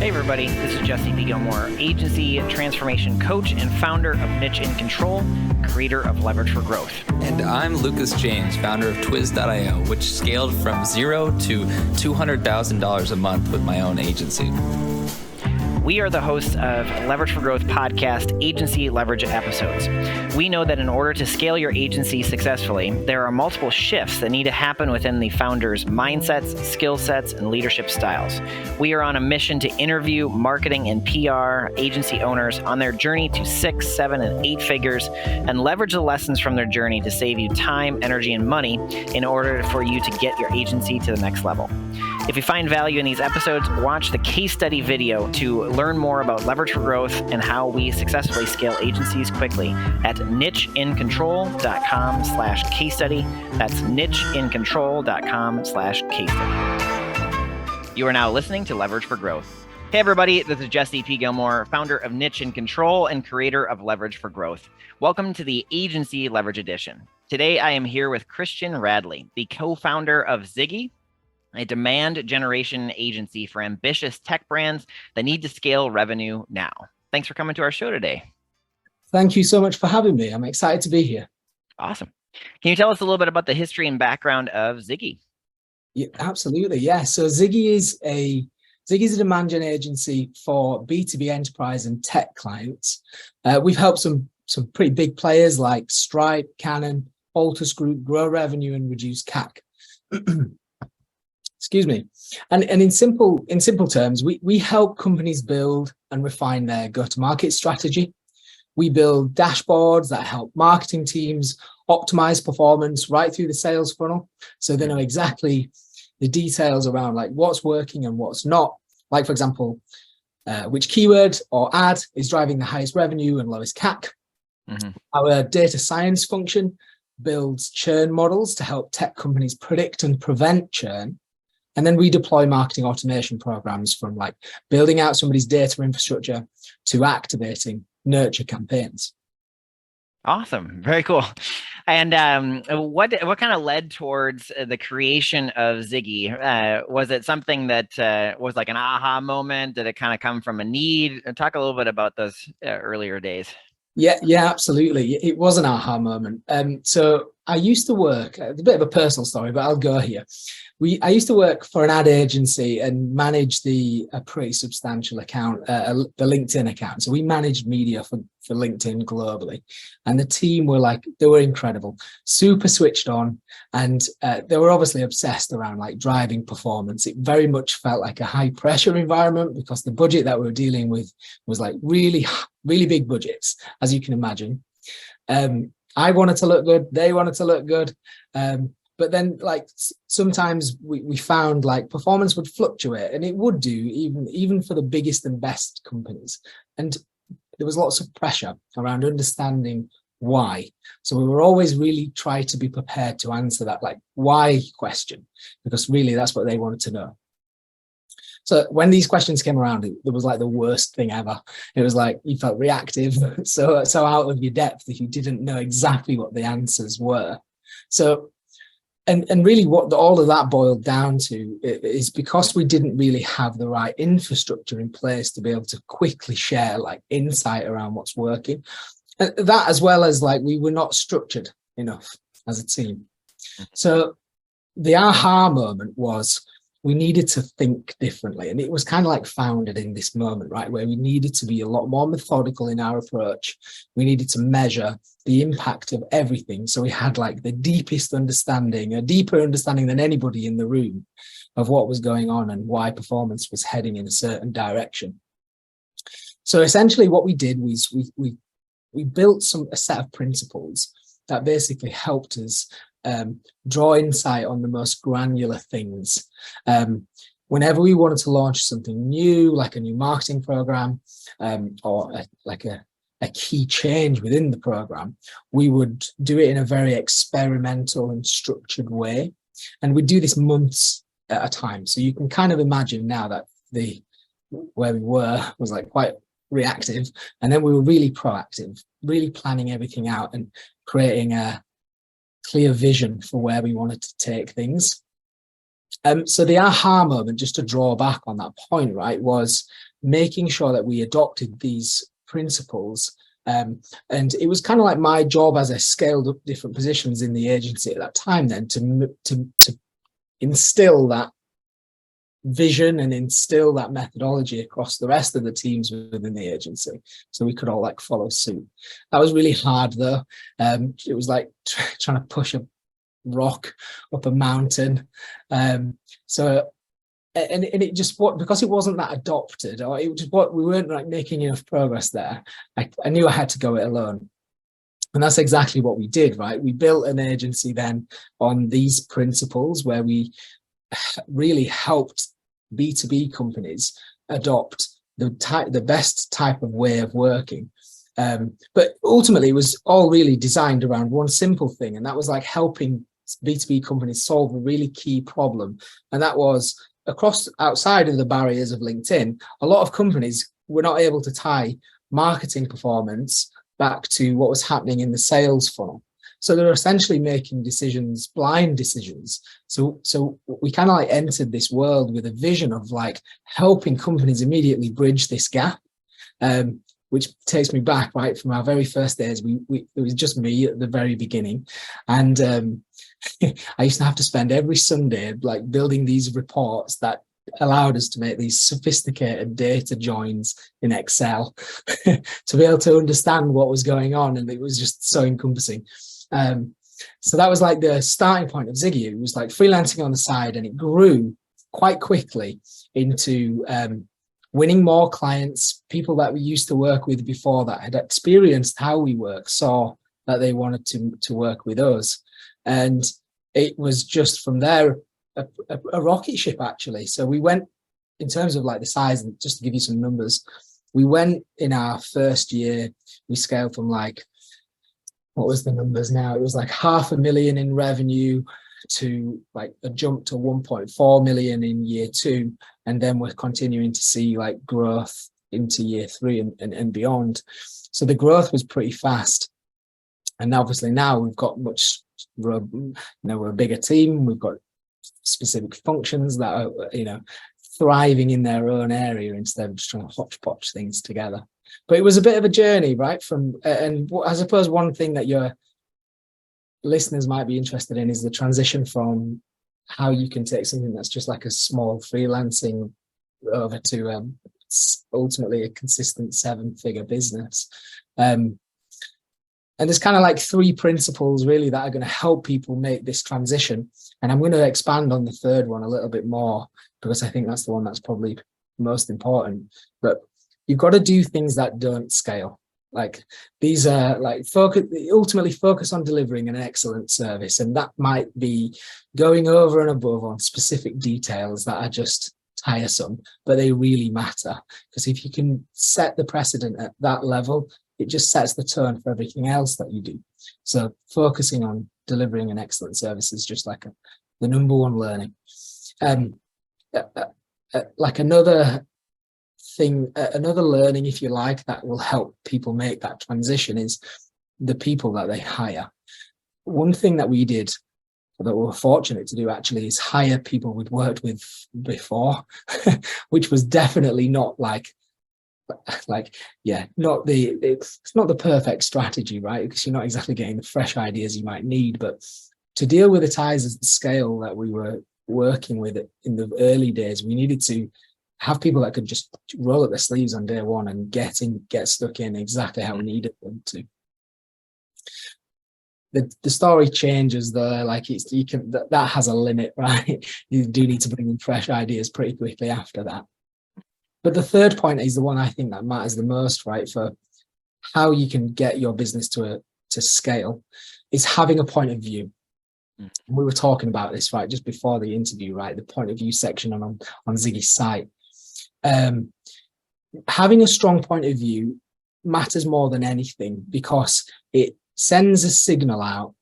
Hey everybody, this is Gilmore, agency transformation coach and founder of Niche in Control, creator of Leverage for Growth. And I'm Lucas James, founder of Twiz.io, which scaled from $0 to $200,000 a month with my own agency. We are the hosts of Leverage for Growth podcast agency leverage episodes. We know that in order to scale your agency successfully, there are multiple shifts that need to happen within the founder's mindsets, skill sets, and leadership styles. We are on a mission to interview marketing and PR agency owners on their journey to 6, 7, and 8 figures and leverage the lessons from their journey to save you time, energy, and money in order for you to get your agency to the next level. If you find value in these episodes, watch the case study video to learn more about Leverage for Growth and how we successfully scale agencies quickly at nicheincontrol.com/case study. That's nicheincontrol.com/case study. You are now listening to Leverage for Growth. Hey everybody, this is Jesse P. Gilmore, founder of Niche in Control and creator of Leverage for Growth. Welcome to the Agency Leverage Edition. Today I am here with Christian Radley, the co-founder of Ziggy, a demand generation agency for ambitious tech brands that need to scale revenue now. Thanks for coming to our show today. Thank you so much for having me. I'm excited to be here. Awesome. Can you tell us a little bit about the history and background of Ziggy? Yeah, absolutely. Yeah. So Ziggy is a demand gen agency for B2B enterprise and tech clients. We've helped some pretty big players like Stripe, Canon, Altus Group grow revenue and reduce CAC. Excuse me. And in simple terms, we help companies build and refine their go-to-market strategy. We build dashboards that help marketing teams optimize performance right through the sales funnel, so they know exactly the details around like what's working and what's not. Like, for example, which keyword or ad is driving the highest revenue and lowest CAC. Mm-hmm. Our data science function builds churn models to help tech companies predict and prevent churn. And then we deploy marketing automation programs from like building out somebody's data infrastructure to activating nurture campaigns. Awesome. Very cool. And what kind of led towards the creation of Ziggy? Was it something that was like an aha moment? Did it kind of come from a need? Talk a little bit about those earlier days. Yeah, absolutely. It was an aha moment. So I used to work, it's a bit of a personal story, but I'll go here. I used to work for an ad agency and manage a pretty substantial account, the LinkedIn account. So we managed media for LinkedIn globally. And the team they were incredible, super switched on. And they were obviously obsessed around like driving performance. It very much felt like a high pressure environment because the budget that we were dealing with was like really, really big budgets, as you can imagine. I wanted to look good. They wanted to look good. But then like sometimes we found like performance would fluctuate, and it would do even for the biggest and best companies. And there was lots of pressure around understanding why. So we were always really trying to be prepared to answer that like why question, because really that's what they wanted to know. So when these questions came around, it was like the worst thing ever. It was like you felt reactive, so out of your depth if you didn't know exactly what the answers were. So and really what all of that boiled down to is because we didn't really have the right infrastructure in place to be able to quickly share like insight around what's working. And that, as well as like we were not structured enough as a team. So the aha moment was we needed to think differently. And it was kind of like founded in this moment, right, where we needed to be a lot more methodical in our approach. We needed to measure the impact of everything. So we had like the deepest understanding, a deeper understanding than anybody in the room of what was going on and why performance was heading in a certain direction. So essentially what we did was we built a set of principles that basically helped us draw insight on the most granular things. Whenever we wanted to launch something new, like a new marketing program, or a key change within the program, we would do it in a very experimental and structured way. And we'd do this months at a time. So you can kind of imagine now that where we were was like quite reactive. And then we were really proactive, really planning everything out and creating a clear vision for where we wanted to take things. So the aha moment, just to draw back on that point, right, was making sure that we adopted these principles. And it was kind of like my job as I scaled up different positions in the agency at that time, then to instill that vision and instill that methodology across the rest of the teams within the agency, so we could all like follow suit. That was really hard though. It was like trying to push a rock up a mountain. So it just, what, because it wasn't that adopted, or it just, what, we weren't like making enough progress there. I knew I had to go it alone. And that's exactly what we did, right? We built an agency then on these principles where we really helped B2B companies adopt the best type of way of working. But ultimately, it was all really designed around one simple thing, and that was like helping B2B companies solve a really key problem. And that was, outside of the barriers of LinkedIn, a lot of companies were not able to tie marketing performance back to what was happening in the sales funnel. So they're essentially making decisions, blind decisions. So we kind of like entered this world with a vision of like helping companies immediately bridge this gap, which takes me back, right, from our very first days. It was just me at the very beginning. And I used to have to spend every Sunday like building these reports that allowed us to make these sophisticated data joins in Excel to be able to understand what was going on. And it was just so encompassing. So that was like the starting point of Ziggy. It was like freelancing on the side, and it grew quite quickly into winning more clients. People that we used to work with before that had experienced how we work, saw that they wanted to work with us. And it was just from there a rocket ship, actually. So we went, in terms of like the size, and just to give you some numbers, we went in our first year, we scaled from like, what was the numbers now? It was like 500,000 in revenue to like a jump to 1.4 million in year 2. And then we're continuing to see like growth into year 3 and beyond. So the growth was pretty fast. And obviously now we've got we're a bigger team. We've got specific functions that are, thriving in their own area instead of just trying to hodgepodge things together. But it was a bit of a journey, right? And I suppose one thing that your listeners might be interested in is the transition from how you can take something that's just like a small freelancing over to ultimately a consistent 7-figure business. And there's kind of like 3 principles really that are going to help people make this transition. And I'm going to expand on the third one a little bit more, because I think that's the one that's probably most important. But you've got to do things that don't scale. Like these are like ultimately focus on delivering an excellent service. And that might be going over and above on specific details that are just tiresome, but they really matter. Because if you can set the precedent at that level, it just sets the tone for everything else that you do. So focusing on delivering an excellent service is just like the number one learning. Like another thing, another learning, if you like, that will help people make that transition is the people that they hire. One thing that we did, that we were fortunate to do actually, is hire people we'd worked with before, which was definitely not it's not the perfect strategy, right? Because you're not exactly getting the fresh ideas you might need. But to deal with it as the scale that we were working with it in the early days, we needed to have people that could just roll up their sleeves on day one and get stuck in exactly how we needed them to. The story changes though, like that has a limit, right? You do need to bring in fresh ideas pretty quickly after that. But the third point is the one I think that matters the most, right, for how you can get your business to scale, is having a point of view. And we were talking about this, right, just before the interview, right, the point of view section on Ziggy's site. Having a strong point of view matters more than anything, because it sends a signal out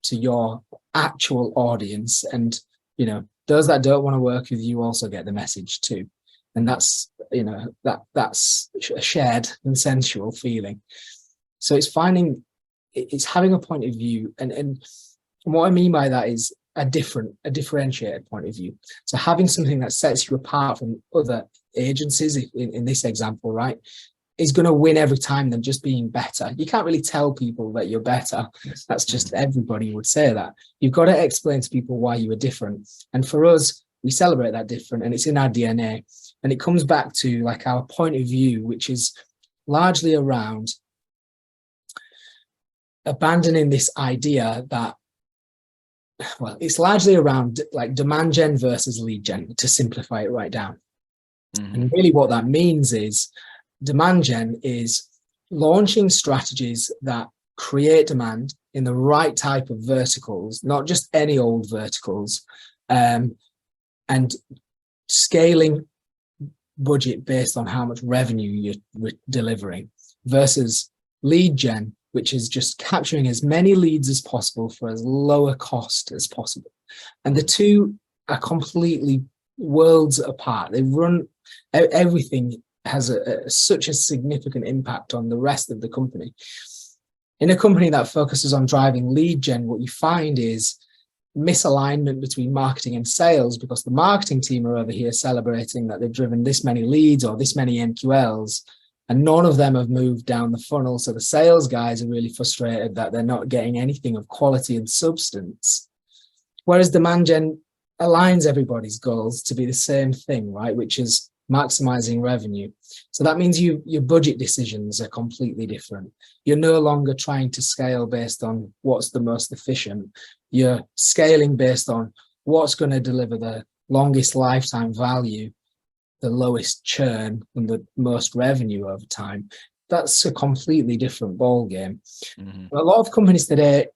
to your actual audience, and those that don't want to work with you also get the message too. And that's that's a shared consensual feeling. So it's having a point of view, and what I mean by that is a differentiated point of view. So having something that sets you apart from other agencies, in this example, right, is going to win every time than just being better. You can't really tell people that you're better. That's just, everybody would say that. You've got to explain to people why you are different. And for us, we celebrate that different, and it's in our DNA. And it comes back to like our point of view, which is largely around abandoning this idea that, well, it's largely around like demand gen versus lead gen, to simplify it right down. And really what that means is demand gen is launching strategies that create demand in the right type of verticals, not just any old verticals, and scaling budget based on how much revenue you're delivering, versus lead gen, which is just capturing as many leads as possible for as low a cost as possible. And the two are completely worlds apart. They run, everything has such a significant impact on the rest of the company. In a company that focuses on driving lead gen, what you find is misalignment between marketing and sales, because the marketing team are over here celebrating that they've driven this many leads or this many MQLs, and none of them have moved down the funnel. So the sales guys are really frustrated that they're not getting anything of quality and substance. Whereas demand gen aligns everybody's goals to be the same thing, right? Which is maximizing revenue. So that means your budget decisions are completely different. You're no longer trying to scale based on what's the most efficient. You're scaling based on what's going to deliver the longest lifetime value, the lowest churn, and the most revenue over time. That's a completely different ball game. A lot of companies today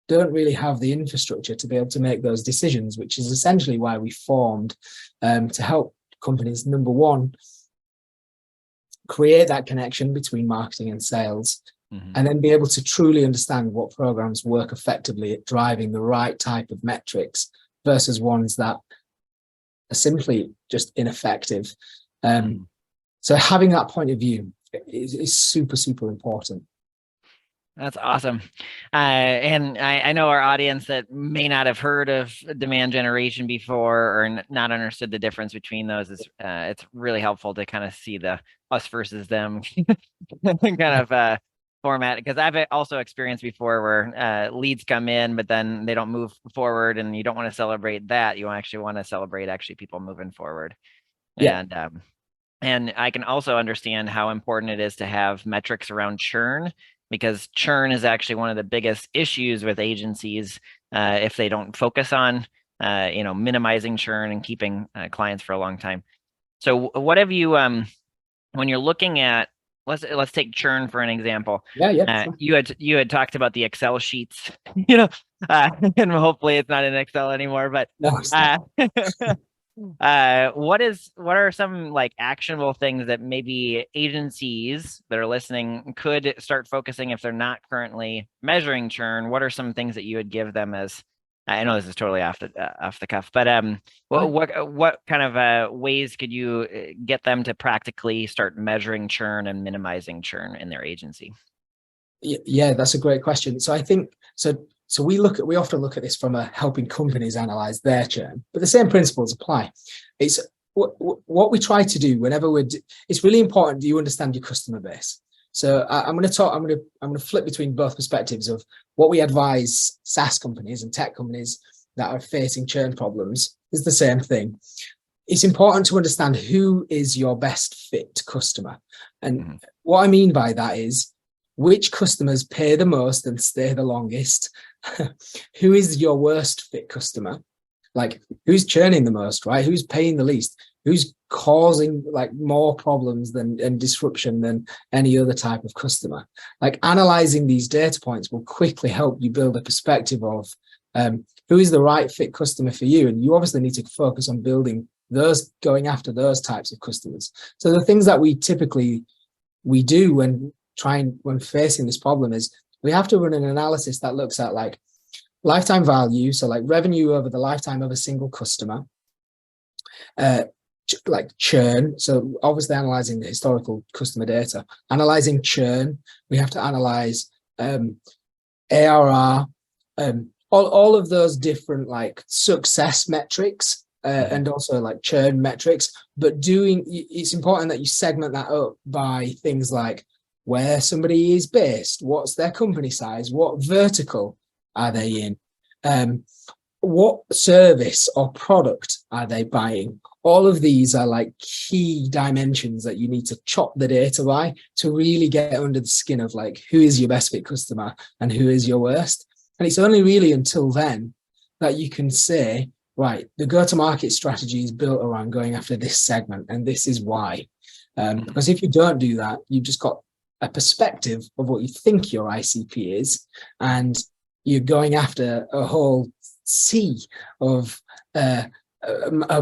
don't really have the infrastructure to be able to make those decisions, which is essentially why we formed, to help companies, number one, create that connection between marketing and sales, and then be able to truly understand what programs work effectively at driving the right type of metrics versus ones that are simply just ineffective. So having that point of view is super, super important. That's awesome. And I know our audience that may not have heard of demand generation before or not understood the difference between those is it's really helpful to kind of see the us versus them kind of format, because I've also experienced before where leads come in, but then they don't move forward, and you don't want to celebrate that. You actually want to celebrate people moving forward. Yeah. And I can also understand how important it is to have metrics around churn, because churn is actually one of the biggest issues with agencies if they don't focus on minimizing churn and keeping clients for a long time. So what have you when you're looking at, let's take churn for an example. Sure. You had talked about the Excel sheets, and hopefully it's not in Excel anymore, but No, it's not. what are some like actionable things that maybe agencies that are listening could start focusing if they're not currently measuring churn? What are some things that you would give them as, I know this is totally off the cuff, but what kind of ways could you get them to practically start measuring churn and minimizing churn in their agency? Yeah, that's a great question. So I think so we often look at this from a helping companies analyze their churn, but the same principles apply. It's what we try to do whenever it's really important that you understand your customer base. So I'm going to flip between both perspectives of what we advise SaaS companies and tech companies that are facing churn problems is the same thing. It's important to understand who is your best fit customer. And what I mean by that is which customers pay the most and stay the longest. Who is your worst fit customer? Like who's churning the most, right? Who's paying the least? Who's causing like more problems and disruption than any other type of customer? Like analyzing these data points will quickly help you build a perspective of who is the right fit customer for you. And you obviously need to focus on going after those types of customers. So the things that we do when facing this problem is we have to run an analysis that looks at like lifetime value, so like revenue over the lifetime of a single customer, like churn. So obviously analyzing the historical customer data, analyzing churn. We have to analyze ARR, all of those different like success metrics and also like churn metrics, but it's important that you segment that up by things like where somebody is based, what's their company size, what vertical are they in, what service or product are they buying. All of these are like key dimensions that you need to chop the data by to really get under the skin of like who is your best fit customer and who is your worst. And it's only really until then that you can say, right, the go-to-market strategy is built around going after this segment, and this is why. Because if you don't do that, you've just got a perspective of what you think your ICP is, and you're going after a whole sea of a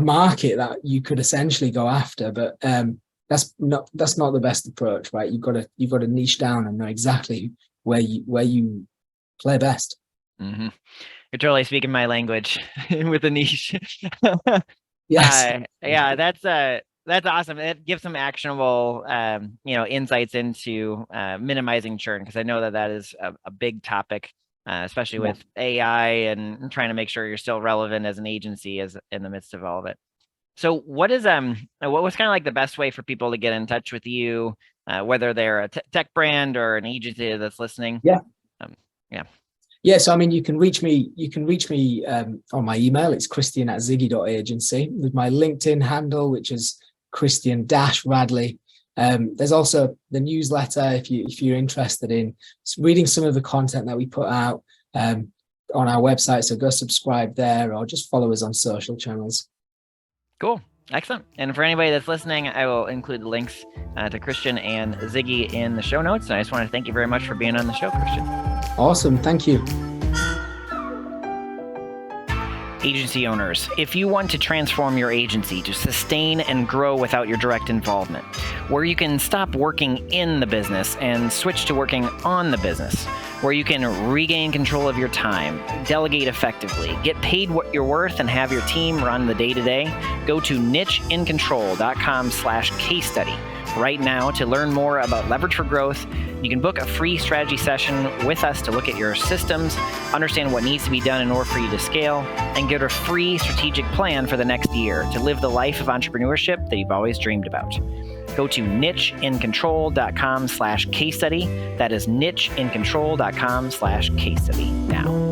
market that you could essentially go after, but that's not the best approach, right? You've got to niche down and know exactly where you play best. Mm-hmm. You're totally speaking my language with a niche. Yes. Yeah, that's awesome. It gives some actionable, insights into minimizing churn, because I know that is a big topic, especially with AI and trying to make sure you're still relevant as an agency as in the midst of all of it. So what was kind of like the best way for people to get in touch with you, whether they're a tech brand or an agency that's listening? Yeah. Yeah, so I mean, you can reach me on my email. It's christian@ziggy.agency, with my LinkedIn handle, which is Christian-Radley. There's also the newsletter if you're interested in reading some of the content that we put out on our website. So go subscribe there, or just follow us on social channels. Cool. Excellent. And for anybody that's listening, I will include the links to Christian and Ziggy in the show notes. And I just want to thank you very much for being on the show, Christian. Awesome. Thank you. Agency owners, if you want to transform your agency to sustain and grow without your direct involvement, where you can stop working in the business and switch to working on the business, where you can regain control of your time, delegate effectively, get paid what you're worth, and have your team run the day-to-day, go to nicheincontrol.com/case study right now to learn more about Leverage for Growth. You can book a free strategy session with us to look at your systems, understand what needs to be done in order for you to scale, and get a free strategic plan for the next year to live the life of entrepreneurship that you've always dreamed about. Go to nicheincontrol.com/case study. That is nicheincontrol.com/case study now.